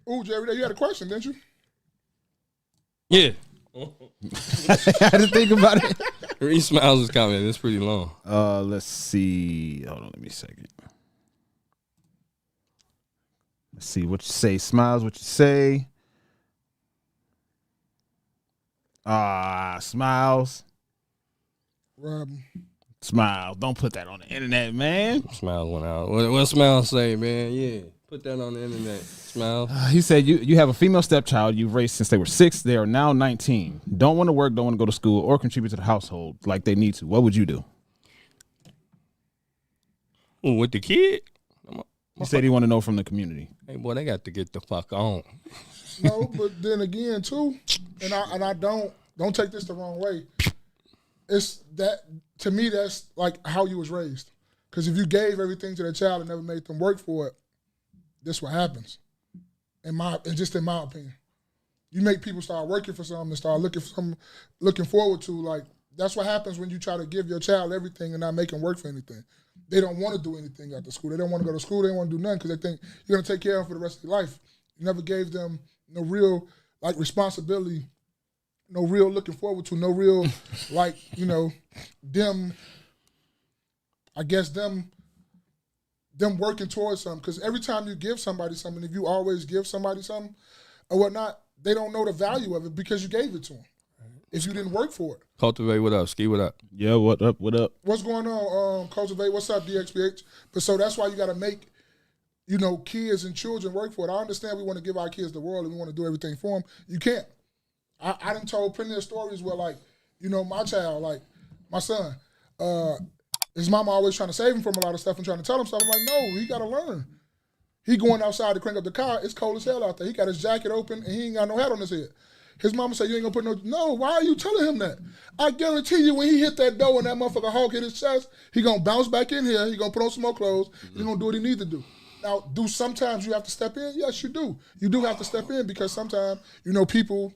Ooh, Jerry, you had a question, didn't you? Yeah. I had to think about it. Reed Smiles is comment. It's pretty long. Let's see. Hold on, let me a second. Let's see what you say. Smiles, what you say. Smiles. Robin. Smiles. Don't put that on the internet, man. Smiles went out. What Smiles say, man? Yeah. Put that on the internet. Smiles. He said you have a female stepchild you've raised since they were 6. They are now 19. Don't want to work, don't want to go to school, or contribute to the household like they need to. What would you do? Ooh, with the kid? He said he want to know from the community. Hey, boy, they got to get the fuck on. No, but then again, too, and I don't take this the wrong way. It's that, to me, that's like how you was raised. Because if you gave everything to the child and never made them work for it, this what happens. In my opinion, you make people start working for something and start looking forward to. Like, that's what happens when you try to give your child everything and not make them work for anything. They don't want to do anything after school. They don't want to go to school. They don't want to do nothing because they think you're going to take care of them for the rest of their life. You never gave them no real, like, responsibility, no real looking forward to, no real, like, them, I guess, them working towards something. Because every time you give somebody something, if you always give somebody something or whatnot, they don't know the value of it because you gave it to them. If you didn't work for it. Cultivate, what up? Ski, what up? Yeah, what up? What up? What's going on, Cultivate? What's up, DXPH? But so that's why you got to make, kids and children work for it. I understand we want to give our kids the world and we want to do everything for them. You can't. I done told plenty of stories where, like, my child, like, my son, his mama always trying to save him from a lot of stuff and trying to tell him stuff. I'm like, no, he got to learn. He going outside to crank up the car. It's cold as hell out there. He got his jacket open and he ain't got no hat on his head. His mama said, you ain't gonna put no, why are you telling him that? I guarantee you when he hit that door and that motherfucker hawk hit his chest, he gonna bounce back in here, he gonna put on some more clothes, he gonna do what he needs to do. Now, do sometimes you have to step in? Yes, you do. You do have to step in because sometimes, people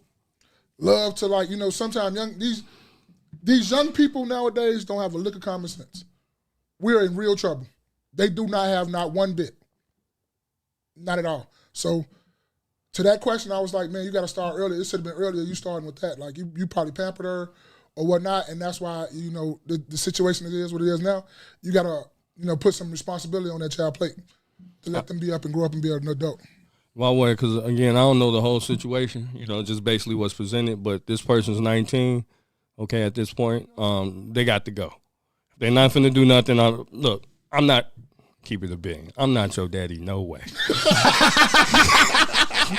love to, like, sometimes these young people nowadays don't have a lick of common sense. We're in real trouble. They do not have not one bit. Not at all. So, to that question, I was like, man, you got to start earlier. It should have been earlier. You starting with that. Like, you probably pampered her or whatnot, and that's why, the situation is what it is now. You got to, put some responsibility on that child plate to let them be up and grow up and be an adult. Well, because, again, I don't know the whole situation, just basically what's presented, but this person's 19, okay, at this point, they got to go. If they're not finna do nothing, I'm not, keep it a being, I'm not your daddy, no way.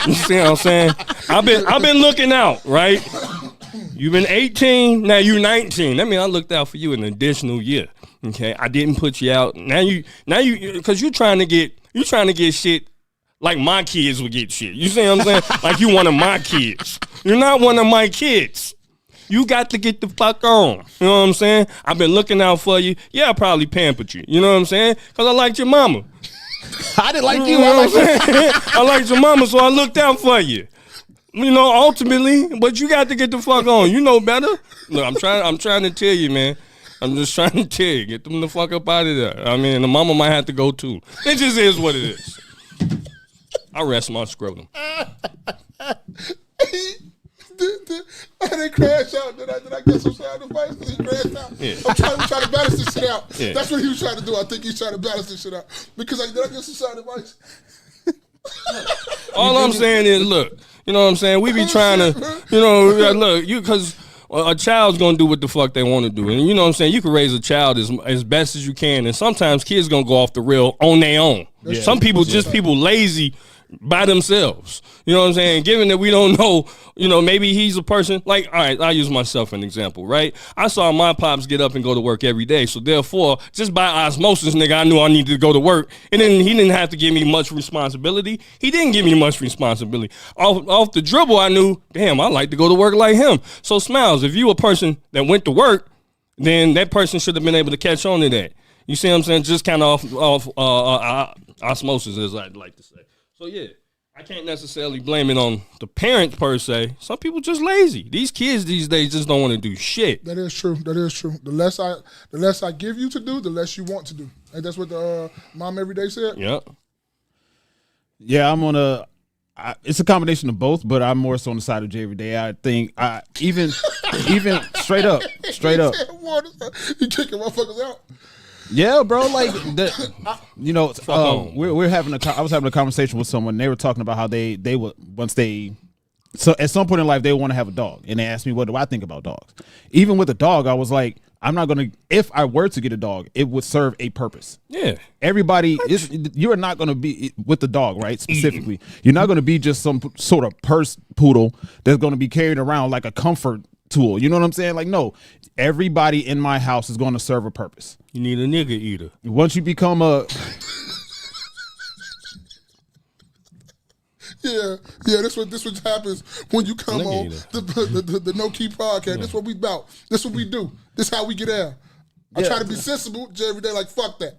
You see what I'm saying? I've been looking out, right? You've been 18, now you're 19. That means I looked out for you an additional year. Okay, I didn't put you out. Now you, because you're trying to get shit like my kids would get shit. You see what I'm saying? Like you one of my kids. You're not one of my kids. You got to get the fuck on. You know what I'm saying? I've been looking out for you. Yeah, I probably pampered you. You know what I'm saying? Because I liked your mama. I didn't like you. I liked your mama, so I looked out for you. Ultimately, but you got to get the fuck on. You know better. Look, I'm trying to tell you, man. I'm just trying to tell you, get them the fuck up out of there. I mean, the mama might have to go too. It just is what it is. I rest my scrotum. I didn't crash out. Did I get some sound advice? Did he crash out? Yeah. I'm trying to balance this shit out. Yeah. That's what he was trying to do. I think he's trying to balance this shit out. Because did I get some sound advice? All I'm saying is, look, you know what I'm saying? We be trying to, look, because a child's going to do what the fuck they want to do. And you know what I'm saying? You can raise a child as best as you can. And sometimes kids going to go off the rail on their own. Yeah. Some people people lazy by themselves. You know what I'm saying? Given that we don't know, maybe he's a person, like, all right, I'll use myself an example, right? I saw my pops get up and go to work every day. So therefore, just by osmosis, nigga, I knew I needed to go to work. And then he didn't have to give me much responsibility. He didn't give me much responsibility. Off the dribble, I knew, damn, I like to go to work like him. So Smiles, if you a person that went to work, then that person should have been able to catch on to that. You see what I'm saying? Just kind of off osmosis, as I'd like to say. So, yeah, I can't necessarily blame it on the parents per se. Some people just lazy. These kids these days just don't want to do shit. That is true. The less I give you to do, the less you want to do. And that's what the mom every day said? Yep. Yeah, I'm on It's a combination of both, but I'm more so on the side of J every day. I think even straight up. You kicking motherfuckers out. Yeah, bro. Like we're having I was having a conversation with someone. They were talking about how they would so at some point in life they want to have a dog, and they asked me what do I think about dogs. Even with a dog, I was like, I'm not gonna. If I were to get a dog, it would serve a purpose. Yeah, everybody is. You are not gonna be with the dog, right? Specifically, you're not gonna be just some sort of purse poodle that's gonna be carried around like a comfort tool. You know what I'm saying? Like, no, everybody in my house is gonna serve a purpose. You need a nigga eater. Once you become a Yeah, this what happens when you come on the KNoWKi podcast. Yeah. This what we about. This what we do. This how we get out. I try to be sensible. Jay every day like fuck that.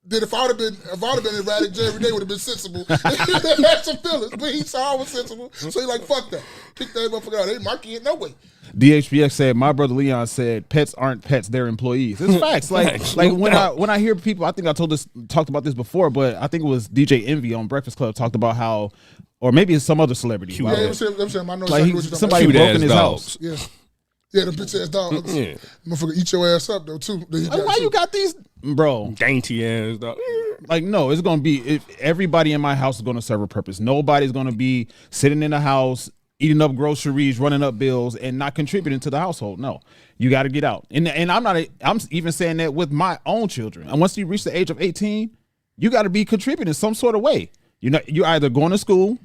Then if I'd have been erratic, Jay every day would have been sensible. Had some feelings, but he saw I was sensible, so he like fuck that. Kick that motherfucker out. They my kid, no way. DHBX said, my brother Leon said, pets aren't pets, they're employees. It's facts. Like when I hear people, I think I talked about this before, but I think it was DJ Envy on Breakfast Club talked about how, or maybe it's some other celebrity. Yeah, it was him. I know like somebody broke in his house. Yeah, the bitch ass dogs. Yeah. Motherfucker eat your ass up though too. Like, why you got these, bro? Dainty ass dog. Like, no, it's gonna be everybody in my house is gonna serve a purpose. Nobody's gonna be sitting in the house eating up groceries, running up bills, and not contributing to the household. No, you got to get out. And I'm even saying that with my own children. And once you reach the age of 18, you got to be contributing some sort of way. You're either going to school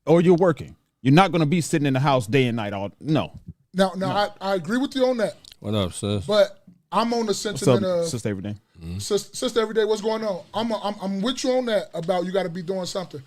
or you're working. You're not going to be sitting in the house day and night. No. No. I agree with you on that. What up, sis? But I'm on the sentiment of sister every day. Sister every day. What's going on? I'm with you on that about you got to be doing something.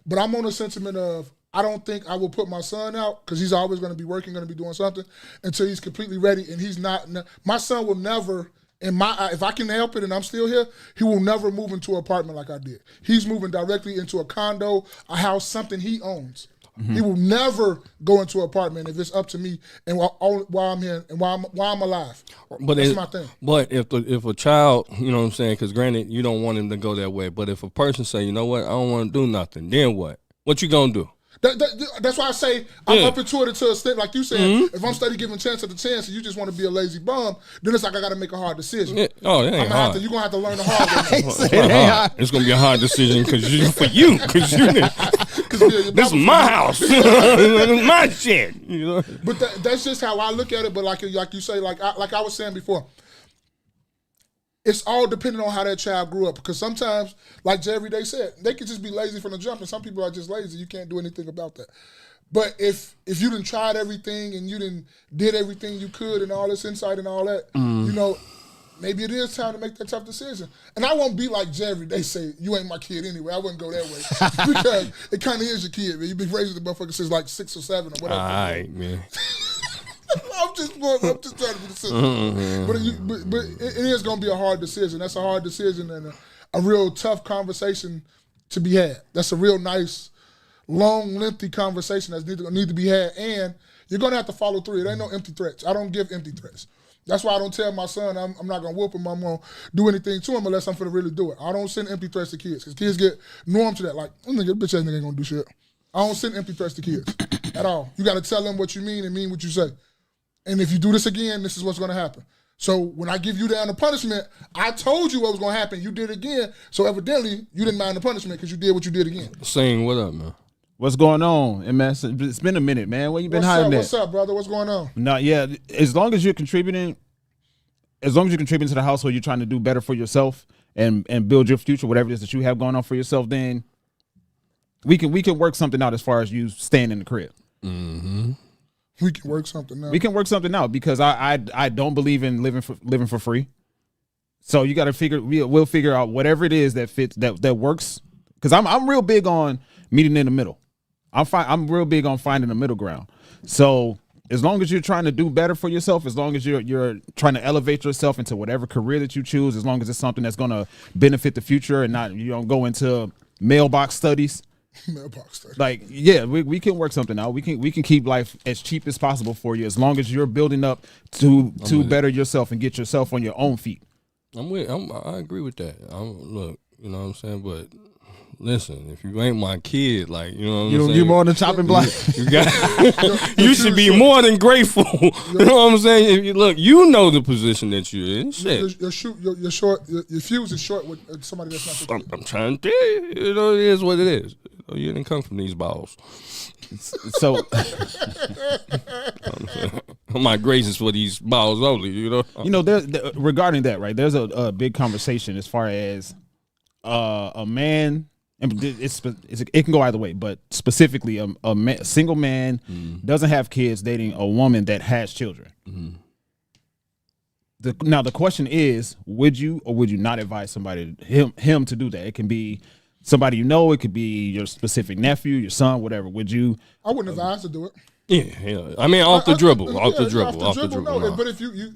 But I'm on the sentiment of I don't think I will put my son out because he's always going to be working, going to be doing something until he's completely ready. And he's not. My son will never, if I can help it and I'm still here, he will never move into an apartment like I did. He's moving directly into a condo, a house, something he owns. Mm-hmm. He will never go into an apartment if it's up to me and while I'm here and while I'm alive. But that's my thing. But if a child, you know what I'm saying, because granted, you don't want him to go that way. But if a person say, you know what, I don't want to do nothing, then what? What you going to do? That's why I say I'm up into it to a extent, like you said. Mm-hmm. If I'm steady giving chance at the chance, and you just want to be a lazy bum, then it's like I got to make a hard decision. Yeah. Oh, it ain't hard. You're gonna have to learn the hard way. It's gonna be a hard decision because you. This is my house. This is my shit. You know? But that's just how I look at it. But like you say, like I was saying before. It's all depending on how that child grew up. Because sometimes, like Jay every day said, they could just be lazy from the jump, and some people are just lazy. You can't do anything about that. But if you done tried everything and you done did everything you could and all this insight and all that, you know, maybe it is time to make that tough decision. And I won't be like Jay every day say, you ain't my kid anyway. I wouldn't go that way. Because it kind of is your kid, man. You've been raising the motherfucker since like 6 or 7 or whatever. All right, man. I'm just trying to be the sister. Mm-hmm. But it is going to be a hard decision. That's a hard decision and a real tough conversation to be had. That's a real nice, long, lengthy conversation that need to be had. And you're going to have to follow through. It ain't no empty threats. I don't give empty threats. That's why I don't tell my son I'm not going to whoop him. I'm going to do anything to him unless I'm going to really do it. I don't send empty threats to kids because kids get norm to that. Like, bitch ass nigga ain't going to do shit. I don't send empty threats to kids at all. You got to tell them what you mean and mean what you say. And if you do this again, this is what's going to happen. So when I give you down the punishment, I told you what was going to happen. You did it again. So evidently, you didn't mind the punishment because you did what you did again. Saying what up, man? What's going on, MS? It's been a minute, man. Where you been hiding at? What's up, brother? What's going on? No, yeah. As long as you're contributing to the household, you're trying to do better for yourself and build your future, whatever it is that you have going on for yourself, then we can work something out as far as you staying in the crib. Mm-hmm. We can work something out. We can work something out because I don't believe in living for free. So you got to we'll figure out whatever it is that fits that works. Because I'm real big on meeting in the middle. I'm real big on finding a middle ground. So as long as you're trying to do better for yourself, as long as you're trying to elevate yourself into whatever career that you choose, as long as it's something that's going to benefit the future and not you don't go into mailbox studies. Like, yeah, we can work something out. We can keep life as cheap as possible for you as long as you're building up to better yourself and get yourself on your own feet. I agree with that. Look, you know what I'm saying, but listen, if you ain't my kid, like, you know what I'm saying? You more than chopping block. You got, you should be more than grateful. You know what I'm saying? If you look, you know the position that you're in. Shit. Your fuse is short with somebody that's not. I'm trying to tell you, you know, it is what it is. You didn't come from these balls. So my grace is for these balls only, you know. You know, regarding that, right? There's a big conversation as far as a man, and it can go either way, but specifically a single man doesn't have kids dating a woman that has children. Now the question is, would you or would you not advise somebody him to do that? It can be somebody you know, it could be your specific nephew, your son, whatever. Would you? I wouldn't advise to do it. Yeah. I mean, off the dribble. No, but if you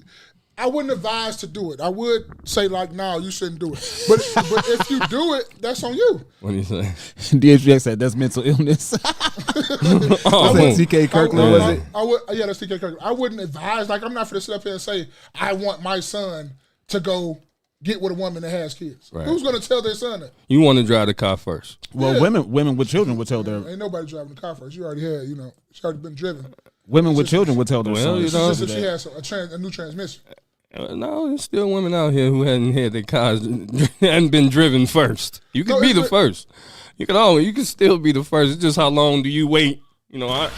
I wouldn't advise to do it. I would say like, no, you shouldn't do it. But if you do it, that's on you. What do you say? DHX said that's mental illness. TK Kirkland, was it? Yeah, that's TK Kirkland. I wouldn't advise. Like, I'm not going to sit up here and say I want my son to go get with a woman that has kids. Right. Who's going to tell their son that? You want to drive the car first. Well, yeah. women with children would tell their. Ain't nobody driving the car first. You already had, she already been driven. Women with children would tell their sons. Just if she has a new transmission. No, there's still women out here who hadn't had their cars, hadn't been driven first. You could be the first. You can still be the first. It's just how long do you wait? I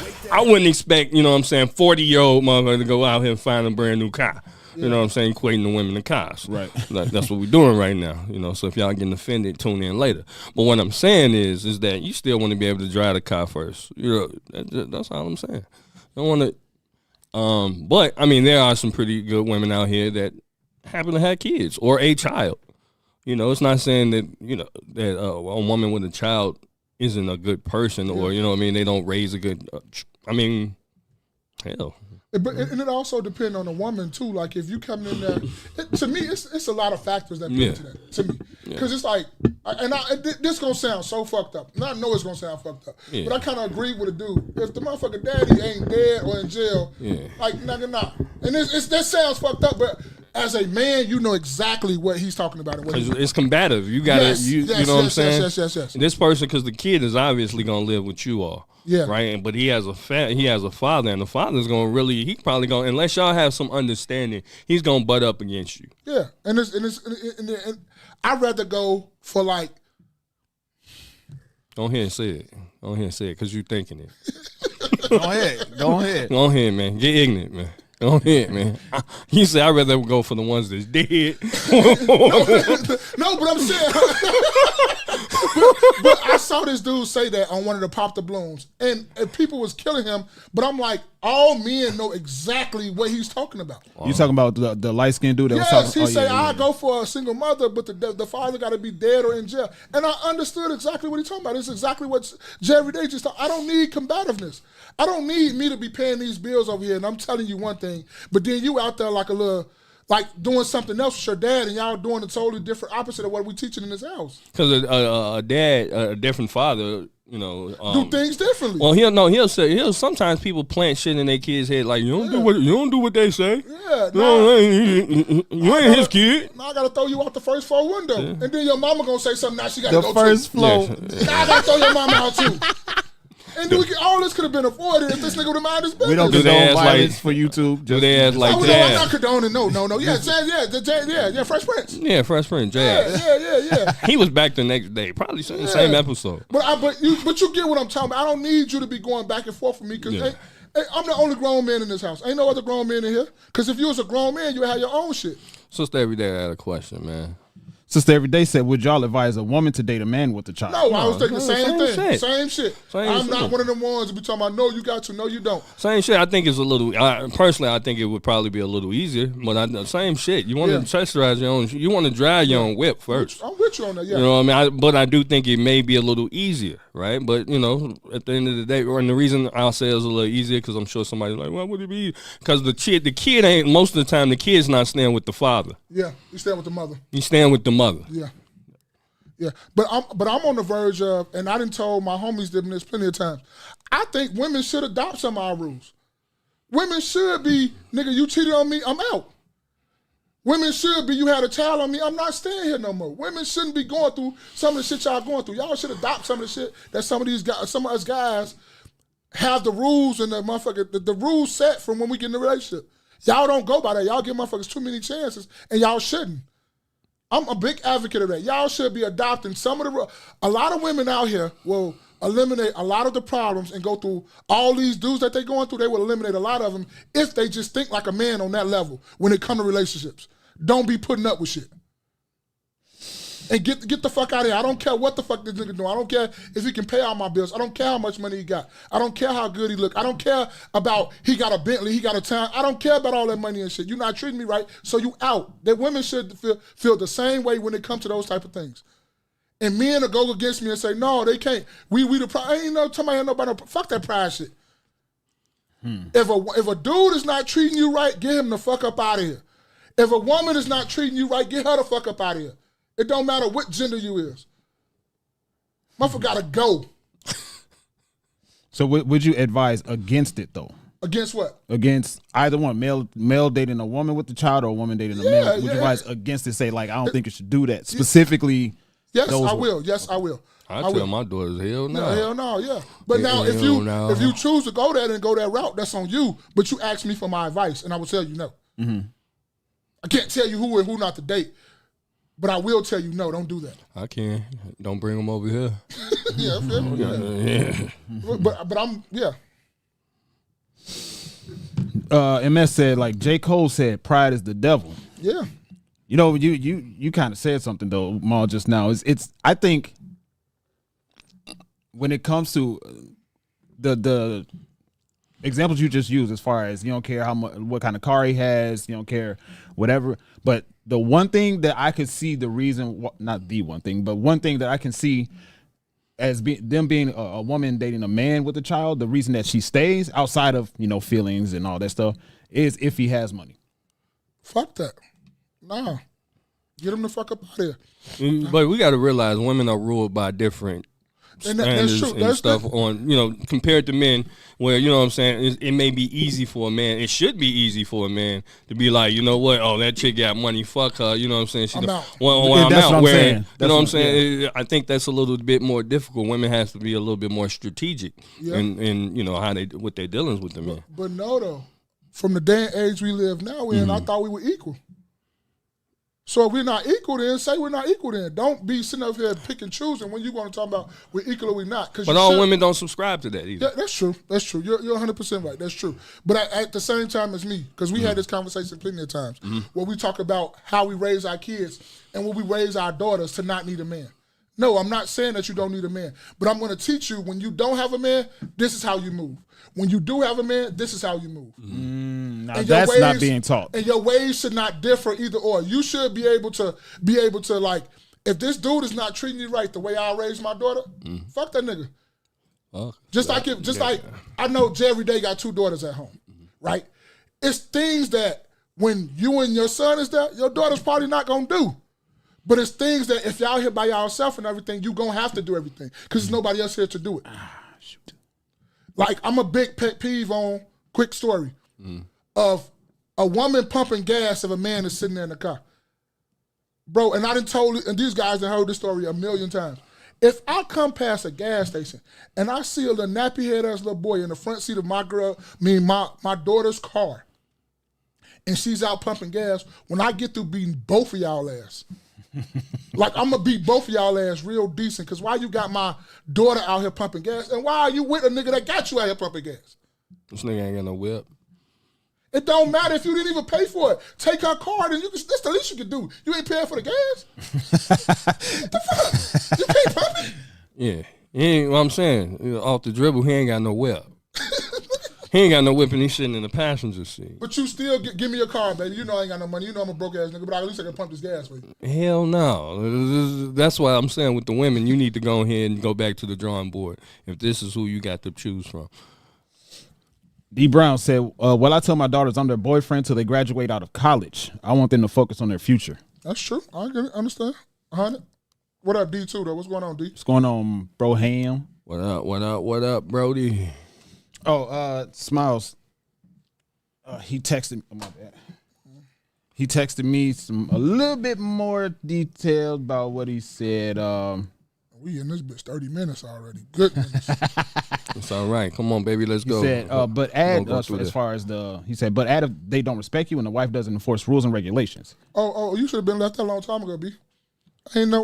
wouldn't expect, 40-year-old motherfucker to go out here and find a brand new car. You know what I'm saying? Equating the women to cars. Right. That's what we're doing right now. So if y'all getting offended, tune in later. But what I'm saying is that you still want to be able to drive the car first. That's all I'm saying. You don't want to. But I mean, there are some pretty good women out here that happen to have kids or a child. It's not saying that that a woman with a child isn't a good person or they don't raise a good. Hell. But and it also depends on the woman too. Like if you come in there, to me, it's a lot of factors that play into that. To me, because it's like, this gonna sound so fucked up. And I know it's gonna sound fucked up, but I kind of agree with a dude. If the motherfucker daddy ain't dead or in jail, like nah. And that sounds fucked up, but as a man, you know exactly what he's talking about. Because it's combative. You gotta, you know what I'm saying? Yes. This person, because the kid is obviously gonna live with you all. Yeah. Right. But he has a father, and the father's he's probably gonna, unless y'all have some understanding, he's gonna butt up against you. Yeah. And I'd rather go for like. Go ahead and say it. Go ahead and say it, because you're thinking it. Go ahead. Go ahead, man. Get ignorant, man. Go ahead, man. You say I'd rather go for the ones that's dead. No, but I'm saying. but I saw this dude say that on one of the Pop the Blooms, and people was killing him. But I'm like, all men know exactly what he's talking about. You talking about the light skinned dude that was talking? Yes, he said I go for a single mother, but the father got to be dead or in jail. And I understood exactly what he's talking about. It's exactly what Jerry Day just talked. I don't need combativeness. I don't need me to be paying these bills over here, and I'm telling you one thing, but then you out there like a little, like doing something else with your dad, and y'all doing a totally different opposite of what we teaching in this house. Because a dad, a different father, do things differently. Well, he'll sometimes people plant shit in their kids' head like you don't do what they say. Yeah, you ain't his kid. Now I gotta throw you out the first floor window, and then your mama gonna say something. Now she gotta go the first floor. Now I gotta throw your mama out too. And all this could have been avoided if this nigga would have minded his business. We don't condone violence for YouTube. Do they ask like I'm not condoning. No. Yeah, Fresh Prince. Yeah, Fresh Prince. Yeah. He was back the next day, probably the same episode. But you get what I'm talking about. I don't need you to be going back and forth with me because I'm the only grown man in this house. Ain't no other grown man in here. Because if you was a grown man, you would have your own shit. Sister Everyday, I had a question, man. Sister Everyday said, would y'all advise a woman to date a man with a child? No, I was thinking the same thing. Same shit. I'm not one of them ones to be talking about, no, you got to, no, you don't. Same shit. I think it's a little, personally, I think it would probably be a little easier, but same shit. You want to accessorize your own, you want to drive your own whip first. I'm with you on that, yeah. You know what I mean? But I do think it may be a little easier, right? But, at the end of the day, and the reason I'll say it's a little easier, because I'm sure somebody's like, well, would it be? Because the kid ain't, most of the time, the kid's not staying with the father. Yeah, he's staying with the mother. He's staying with the mother. Yeah, but I'm on the verge of, and I done told my homies this plenty of times, I think women should adopt some of our rules. Women should be, nigga, you cheated on me, I'm out. Women should be, you had a child on me, I'm not staying here no more. Women shouldn't be going through some of the shit y'all going through. Y'all should adopt some of the shit that some of these guys, some of us guys have the rules and the motherfucker, the rules set from when we get in a relationship. Y'all don't go by that. Y'all give motherfuckers too many chances, and y'all shouldn't. I'm a big advocate of that. Y'all should be adopting some of the, a lot of women out here will eliminate a lot of the problems and go through all these dudes that they going through. They will eliminate a lot of them if they just think like a man on that level when it comes to relationships. Don't be putting up with shit. And get the fuck out of here. I don't care what the fuck this nigga doing. I don't care if he can pay all my bills. I don't care how much money he got. I don't care how good he look. I don't care about he got a Bentley, he got a town. I don't care about all that money and shit. You're not treating me right, so you out. That women should feel the same way when it comes to those type of things. And men will go against me and say, no, they can't. We the pride. Ain't no somebody ain't nobody. Fuck that pride shit. If a dude is not treating you right, get him the fuck up out of here. If a woman is not treating you right, get her the fuck up out of here. It don't matter what gender you is. Motherfucker gotta go. So would you advise against it though? Against what? Against either one, male dating a woman with a child or a woman dating a man. Would you advise against it? Say like, I don't think you should do that specifically. Yes, I will. Yes, I will. I tell my daughters, hell no. Hell no, yeah. But now if you choose to go there and go that route, that's on you. But you ask me for my advice, and I will tell you no. Mm-hmm. I can't tell you who and who not to date. But I will tell you, no, don't do that. I can. Don't bring them over here. Yeah, I feel yeah. But I'm, yeah. MS said, like J. Cole said, pride is the devil. Yeah. You know, you kind of said something though, Maul, just now. It's I think when it comes to the examples you just used, as far as you don't care how much, what kind of car he has, you don't care whatever, but the one thing that I could see the reason, not the one thing, but one thing that I can see as them being a woman dating a man with a child, the reason that she stays outside of, feelings and all that stuff is if he has money. Fuck that. Nah. Get him the fuck up out of here. But we got to realize women are ruled by different standards and stuff on, compared to men where, you know what I'm saying, it may be easy for a man. It should be easy for a man to be like, you know what, oh, that chick got money, fuck her, you know what I'm saying? I'm out. I'm out. Where, you know what I'm saying? Yeah. I think that's a little bit more difficult. Women has to be a little bit more strategic in how what they're dealing with the men. But no, though, from the day and age we live now in, I thought we were equal. So if we're not equal, then say we're not equal. Then don't be sitting up here pick and choosing when you're going to talk about we're equal or we're not. But all women don't subscribe to that either. Yeah, that's true. That's true. You're 100% right. That's true. But at the same time as me, because we had this conversation plenty of times, where we talk about how we raise our kids and when we raise our daughters to not need a man. No, I'm not saying that you don't need a man, but I'm going to teach you when you don't have a man, this is how you move. When you do have a man, this is how you move. Now that's not being taught. And your ways should not differ either or. You should be able to like, if this dude is not treating you right the way I raised my daughter, fuck that nigga. Like I know Jerry Day got 2 daughters at home, right? It's things that when you and your son is there, your daughter's probably not gonna do. But it's things that if y'all here by yourself and everything, you gonna have to do everything because there's nobody else here to do it. Shoot. Like I'm a big pet peeve on, quick story, of a woman pumping gas if a man is sitting there in the car. Bro, and I done told it, and these guys have heard this story a million times. If I come past a gas station and I see a little nappy head ass little boy in the front seat of my daughter's car, and she's out pumping gas, when I get through beating both of y'all ass, like I'm gonna beat both of y'all ass real decent, because why you got my daughter out here pumping gas, and why are you with a nigga that got you out here pumping gas? This nigga ain't got no whip. It don't matter if you didn't even pay for it. Take her card and that's the least you can do. You ain't paying for the gas. What the fuck? You can't pump it? Yeah. He ain't, what I'm saying, off the dribble, he ain't got no whip. He ain't got no whip and he's sitting in the passenger seat. But you still give me your car, baby. You know I ain't got no money. You know I'm a broke ass nigga, but at least I can pump this gas for you. Hell no. That's why I'm saying with the women, you need to go ahead and go back to the drawing board if this is who you got to choose from. D. Brown said, well, I tell my daughters I'm their boyfriend till they graduate out of college. I want them to focus on their future. That's true. I get it. Understand. 100. What up, D2, though? What's going on, D? What's going on, bro Ham? What up, Brody? Oh, Smiles. He texted me. Oh, my bad. He texted me a little bit more detailed about what he said. We in this bitch 30 minutes already. Goodness. It's all right. Come on, baby, let's go. He said, but add Go as through far as he said, but add if they don't respect you and the wife doesn't enforce rules and regulations. Oh, you should have been left that a long time ago, B. Ain't no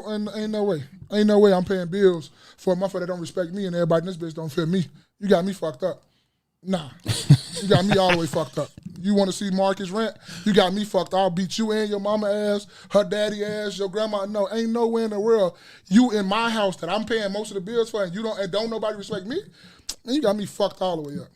way. Ain't no way I'm paying bills for a motherfucker that don't respect me and everybody in this bitch don't feel me. You got me fucked up. Nah. You got me all the way fucked up. You want to see Marcus rent? You got me fucked. I'll beat you and your mama ass, her daddy ass, your grandma. No, ain't nowhere in the world you in my house that I'm paying most of the bills for and you don't nobody respect me. And you got me fucked all the way up.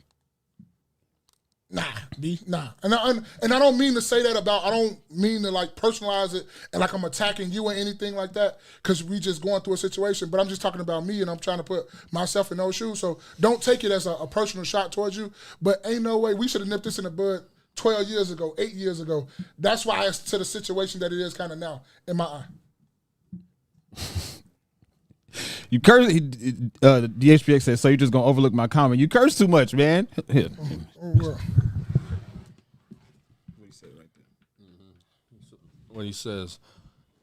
Nah, B, nah. And I don't mean to say that I don't mean to like personalize it and like I'm attacking you or anything like that because we just going through a situation, but I'm just talking about me and I'm trying to put myself in those shoes. So don't take it as a personal shot towards you, but ain't no way. We should have nipped this in the bud 12 years ago, 8 years ago. That's why it's to the situation that it is kind of now in my eye. You curse. DHPX says, so you just gonna overlook my comment? You curse too much, man. Here. Well. What he says,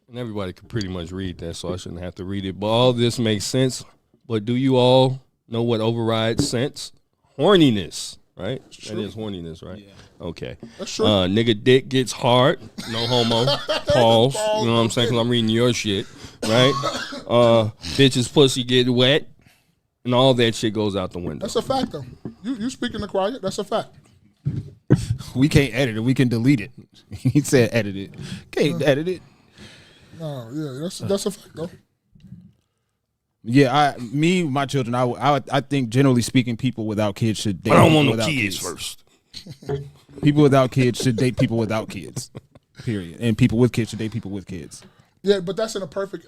and everybody could pretty much read that, so I shouldn't have to read it. But all this makes sense. But do you all know what overrides sense? Horniness, right? That is horniness, right? Yeah. Okay. That's true. Nigga dick gets hard. No homo. Pause. You know what I'm saying? Because I'm reading your shit, right? Bitches pussy get wet. And all that shit goes out the window. That's a fact, though. You speaking the quiet. That's a fact. We can't edit it. We can delete it. He said edit it. Can't edit it. No, yeah, that's a fact, though. Yeah, my children, I think generally speaking, people without kids should date. I don't want no kids first. People without kids should date people without kids. Period. And people with kids should date people with kids. Yeah, but that's in a perfect.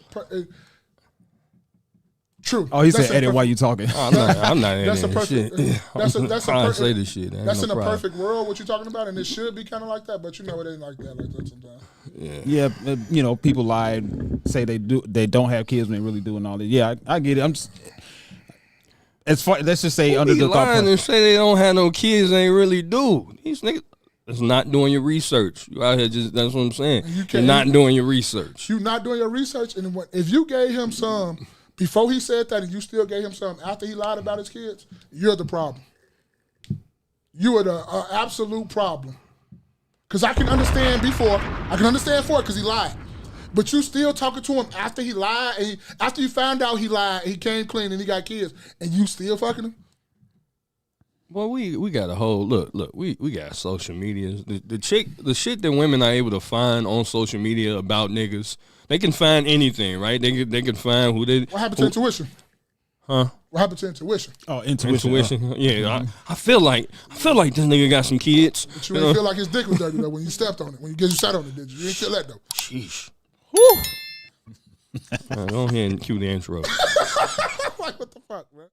True. Oh, he said edit while you talking. Oh, I'm not in That's a that perfect. shit. That's a perfect. say this shit. That's no in a problem. perfect world. What you're talking about, and it should be kind of like that, but you know it ain't like that sometimes. Yeah, you know, people lie, say they don't have kids when they really do, and all that. Yeah, I get it. I'm just as far. Let's just say under the lying and say they don't have no kids, they really do. These niggas. It's not doing your research. You out here that's what I'm saying. You're not doing your research. You're not doing your research, and if you gave him some before he said that, and you still gave him some after he lied about his kids, you're the problem. You are the absolute problem. Because I can understand before, because he lied. But you still talking to him after he lied, and after you found out he lied, he came clean and he got kids, and you still fucking him? Well, we got a whole look. We got social media. The shit that women are able to find on social media about niggas, they can find anything, right? They can find who they. What happened to intuition? Huh? What happened to intuition? Oh, intuition. Yeah, I feel like this nigga got some kids. But you didn't feel like his dick was dirty though when you stepped on it. When you sat on it, did you? You didn't feel that though. Sheesh. Woo. Go ahead and cue the intro. Like what the fuck, man?